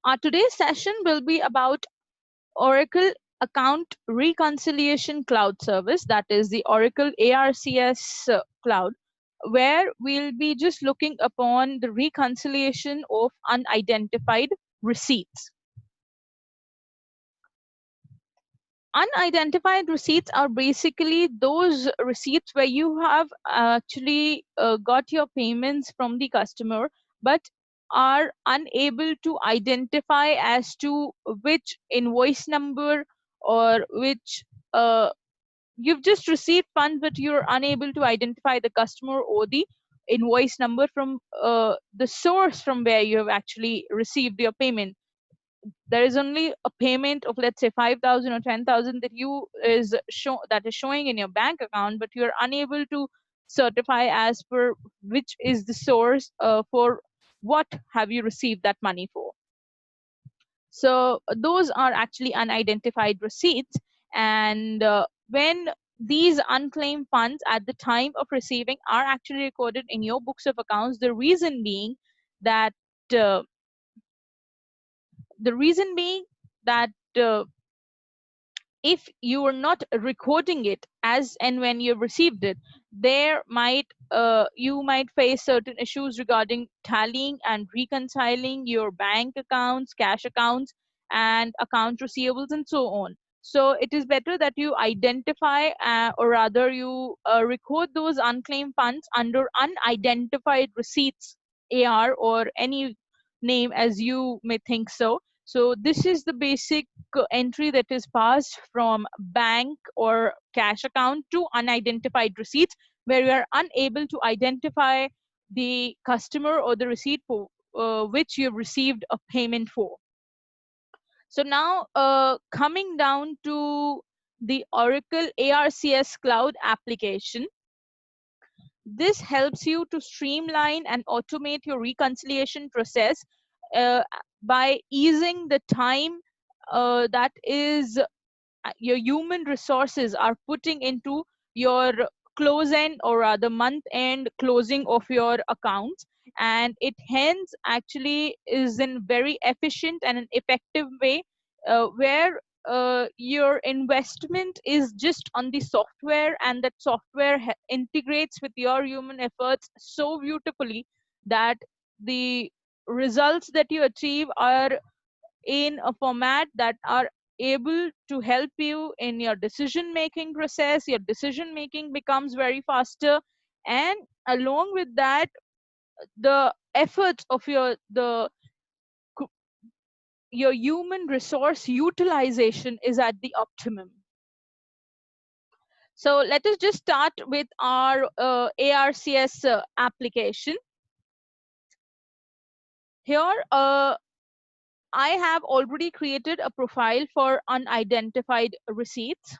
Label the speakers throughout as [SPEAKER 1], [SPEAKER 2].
[SPEAKER 1] Our today's session will be about Oracle Account Reconciliation Cloud Service, that is the Oracle ARCS Cloud, where we'll be just looking upon the reconciliation of unidentified receipts. Unidentified receipts are basically those receipts where you have actually got your payments from the customer, but are unable to identify as to which invoice number or which you've just received funds, but you're unable to identify the customer or the invoice number from the source from where you have actually received your payment. There is only a payment of, let's say, 5,000 or 10,000 that is showing in your bank account, but you are unable to certify as per which is the source for what have you received that money for. So those are actually unidentified receipts, and when these unclaimed funds at the time of receiving are actually recorded in your books of accounts, the reason being that uh, the reason being that if you are not recording it as and when you received it, there might you might face certain issues regarding tallying and reconciling your bank accounts, cash accounts, and account receivables, and so on. So it is better that you identify or rather you record those unclaimed funds under unidentified receipts, AR, or any name as you may think so. So this is the basic entry that is passed from bank or cash account to unidentified receipts, where you are unable to identify the customer or the receipt for which you have received a payment for. So now coming down to the Oracle ARCS Cloud application, this helps you to streamline and automate your reconciliation process uh, by easing the time that is your human resources are putting into your close end or rather month end closing of your accounts, and it hence actually is in very efficient and an effective way where your investment is just on the software, and that software integrates with your human efforts so beautifully that the results that you achieve are in a format that are able to help you in your decision making process. Your decision making becomes very faster, and along with that, the efforts of your human resource utilization is at the optimum. So let us just start with our ARCS application. Here I have already created a profile for unidentified receipts.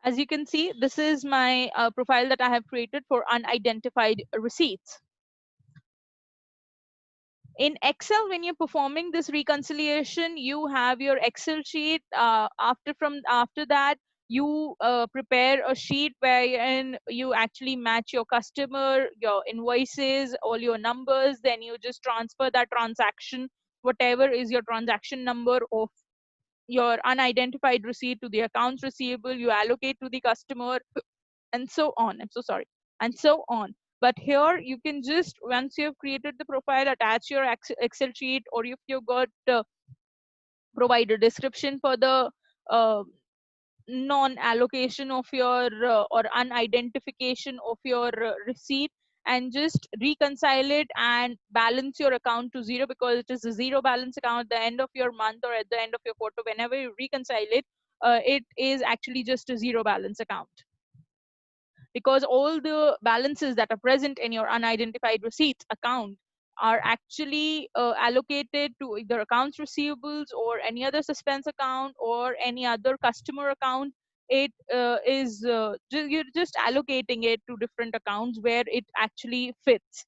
[SPEAKER 1] As you can see, this is my profile that I have created for unidentified receipts. In Excel, when you're performing this reconciliation, you have your Excel sheet. After that, you prepare a sheet wherein you actually match your customer, your invoices, all your numbers. Then you just transfer that transaction, whatever is your transaction number of your unidentified receipt, to the accounts receivable. You allocate to the customer, and so on. I'm so sorry, and so on. But here you can just, once you've created the profile, attach your Excel sheet, or if you've got provide a description for the uh, non-allocation of your or unidentification of your receipt, and just reconcile it and balance your account to zero, because it is a zero balance account at the end of your month or at the end of your quarter. Whenever you reconcile it, it is actually just a zero balance account, because all the balances that are present in your unidentified receipts account are actually allocated to either accounts receivables or any other suspense account or any other customer account. It is you're just allocating it to different accounts where it actually fits.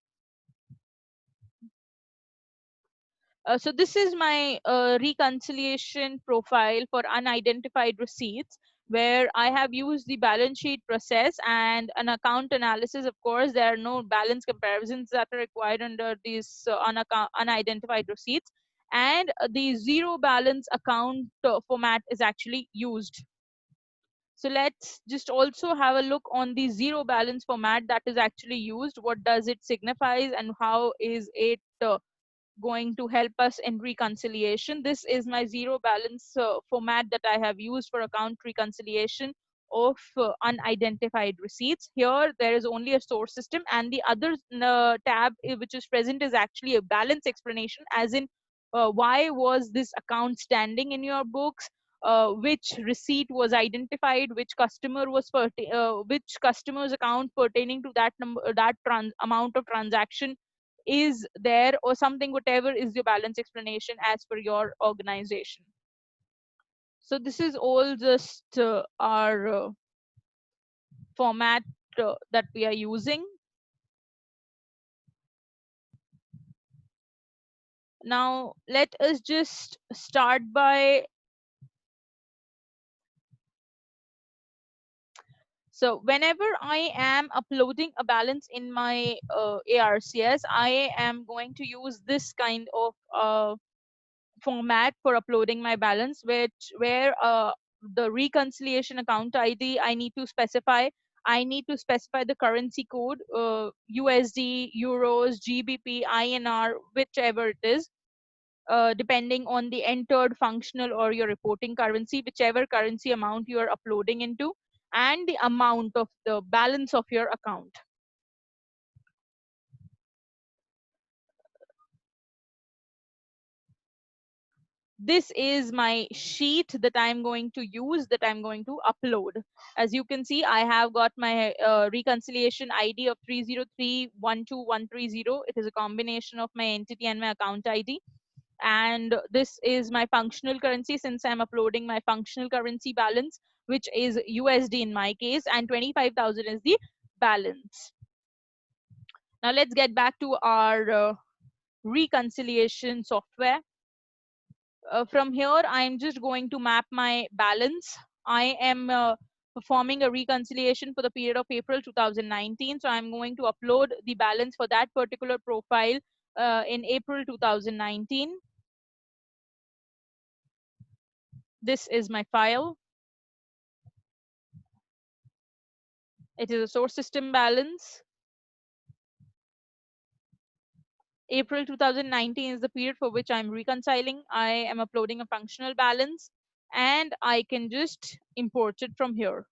[SPEAKER 1] So this is my reconciliation profile for unidentified receipts, where I have used the balance sheet process and an account analysis. Of course, there are no balance comparisons that are required under these unidentified receipts, and the zero balance account format is actually used. So let's just also have a look on the zero balance format that is actually used. What does it signifies and how is it going to help us in reconciliation? This is my zero balance format that I have used for account reconciliation of unidentified receipts. Here there is only a source system, and the other tab which is present is actually a balance explanation, as in why was this account standing in your books, which receipt was identified, which customer was which customer's account pertaining to that number, that amount of transaction is there, or something, whatever is your balance explanation as per your organization. So this is all just our format that we are using. Now let us just start by, so whenever I am uploading a balance in my ARCS, I am going to use this kind of format for uploading my balance, where the reconciliation account ID I need to specify. I need to specify the currency code, USD, Euros, GBP, INR, whichever it is, depending on the entered functional or your reporting currency, whichever currency amount you are uploading into, and the amount of the balance of your account. This is my sheet that I'm going to use, that I'm going to upload. As you can see, I have got my reconciliation ID of 303-12130. It is a combination of my entity and my account ID. And this is my functional currency, since I'm uploading my functional currency balance, which is USD in my case, and 25,000 is the balance. Now let's get back to our reconciliation software. From here, I'm just going to map my balance. I am performing a reconciliation for the period of April 2019. So I'm going to upload the balance for that particular profile in April 2019. This is my file. It is a source system balance. April 2019 is the period for which I'm reconciling. I am uploading a functional balance, and I can just import it from here.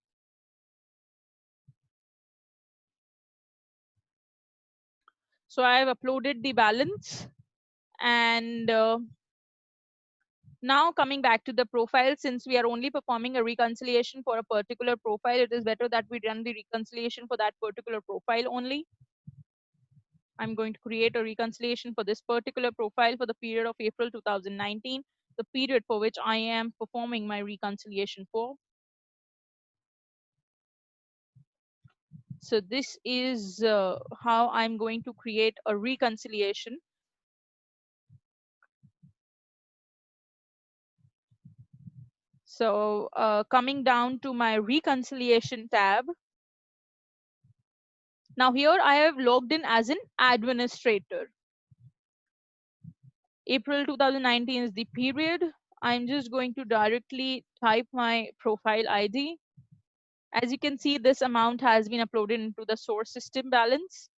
[SPEAKER 1] So I have uploaded the balance, and now coming back to the profile, since we are only performing a reconciliation for a particular profile, it is better that we run the reconciliation for that particular profile only. I'm going to create a reconciliation for this particular profile for the period of April 2019, the period for which I am performing my reconciliation for. So this is how I'm going to create a reconciliation. So coming down to my reconciliation tab. Now here I have logged in as an administrator. April 2019 is the period. I'm just going to directly type my profile ID. As you can see, this amount has been uploaded into the source system balance.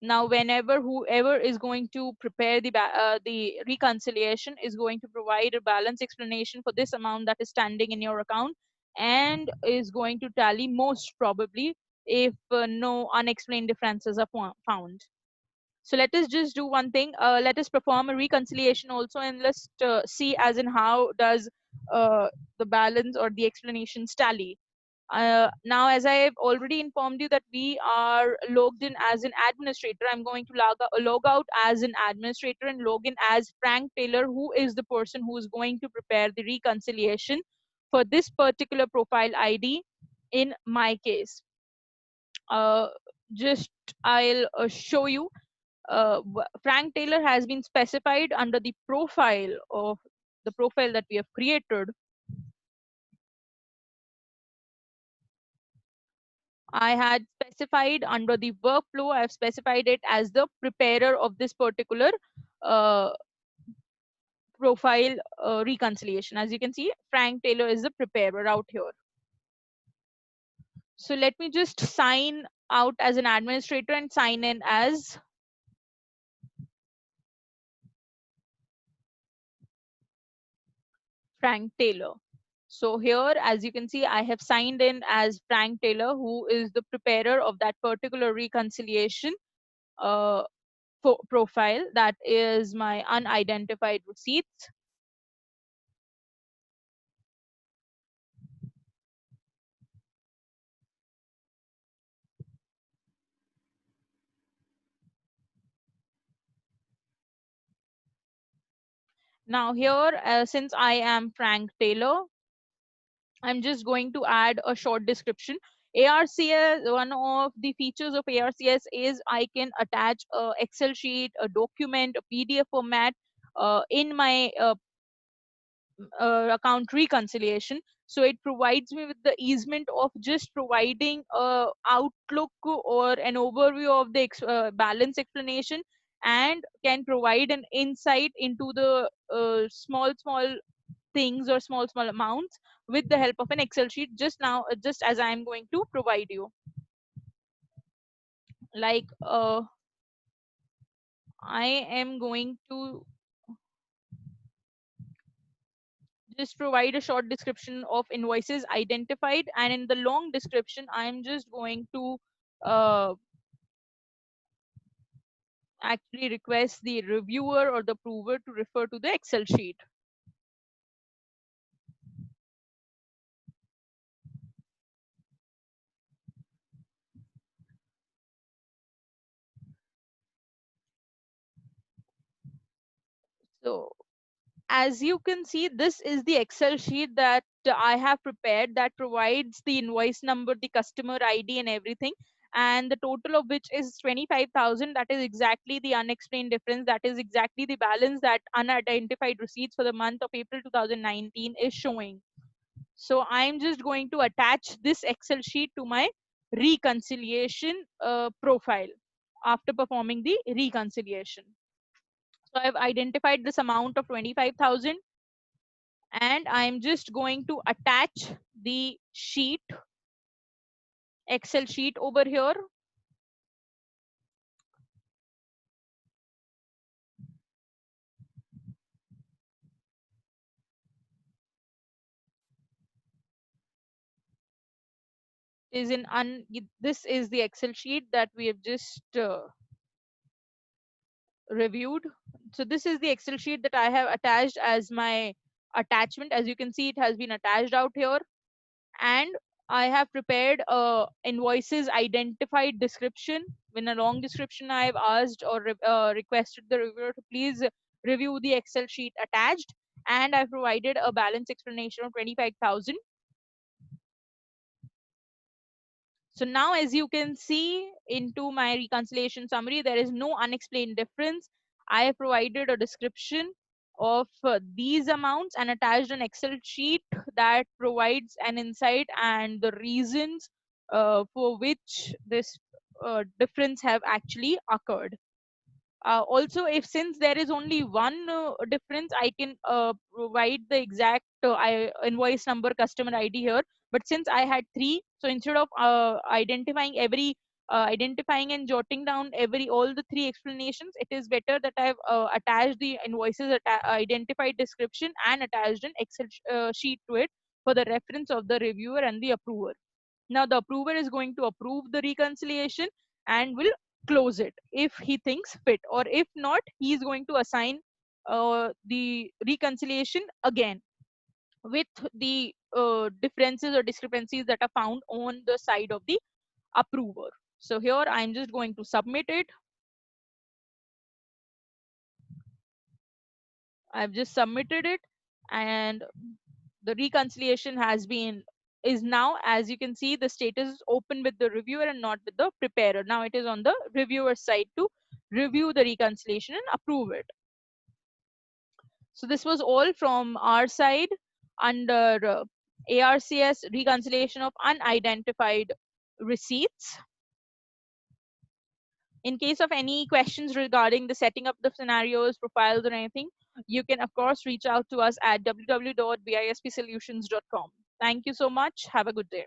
[SPEAKER 1] Now, whenever whoever is going to prepare the reconciliation is going to provide a balance explanation for this amount that is standing in your account, and is going to tally most probably if no unexplained differences are found. So let us just do one thing. Let us perform a reconciliation also, and let's see as in how does the balance or the explanations tally. Now, as I have already informed you that we are logged in as an administrator, I'm going to log out as an administrator and log in as Frank Taylor, who is the person who is going to prepare the reconciliation for this particular profile ID in my case. Just I'll show you. Frank Taylor has been specified under the profile of the profile that we have created. I had specified under the workflow, I've specified it as the preparer of this particular uh, profile reconciliation. As you can see, Frank Taylor is the preparer out here. So let me just sign out as an administrator and sign in as Frank Taylor. So here, as you can see, I have signed in as Frank Taylor, who is the preparer of that particular reconciliation uh, profile, that is my unidentified receipts. Now here, since I am Frank Taylor, I'm just going to add a short description. ARCS, one of the features of ARCS is I can attach a Excel sheet, a document, a PDF format in my account reconciliation. So it provides me with the easement of just providing a outlook or an overview of the balance explanation, and can provide an insight into the small things or small amounts with the help of an Excel sheet, just now, just as I am going to provide you. Like I am going to just provide a short description of invoices identified, and in the long description I am just going to uh, actually request the reviewer or the approver to refer to the Excel sheet. So as you can see, this is the Excel sheet that I have prepared, that provides the invoice number, the customer ID and everything, and the total of which is 25,000. That is exactly the unexplained difference. That is exactly the balance that unidentified receipts for the month of April 2019 is showing. So I'm just going to attach this Excel sheet to my reconciliation profile after performing the reconciliation. So I've identified this amount of 25,000, and I'm just going to attach the sheet, Excel sheet over here. Is in this is the Excel sheet that we have just reviewed. So this is the Excel sheet that I have attached as my attachment. As you can see, it has been attached out here, and I have prepared a invoices identified description. In a long description, I have asked or requested the reviewer to please review the Excel sheet attached, and I've provided a balance explanation of 25,000. So now, as you can see into my reconciliation summary, there is no unexplained difference. I have provided a description of these amounts and attached an Excel sheet that provides an insight and the reasons for which this difference have actually occurred. Also, if since there is only one difference, I can provide the exact invoice number, customer ID here. But since I had three, so instead of identifying and jotting down all the three explanations, it is better that I've attached the invoices identified description and attached an Excel sheet to it for the reference of the reviewer and the approver. Now the approver is going to approve the reconciliation and will close it if he thinks fit, or if not, he is going to assign the reconciliation again with the differences or discrepancies that are found on the side of the approver. So here I'm just going to submit it. I've just submitted it, and the reconciliation is now, as you can see, the status is open with the reviewer and not with the preparer. Now it is on the reviewer side to review the reconciliation and approve it. So this was all from our side under ARCS reconciliation of unidentified receipts. In case of any questions regarding the setting up the scenarios, profiles, or anything, you can, of course, reach out to us at www.bispsolutions.com. Thank you so much. Have a good day.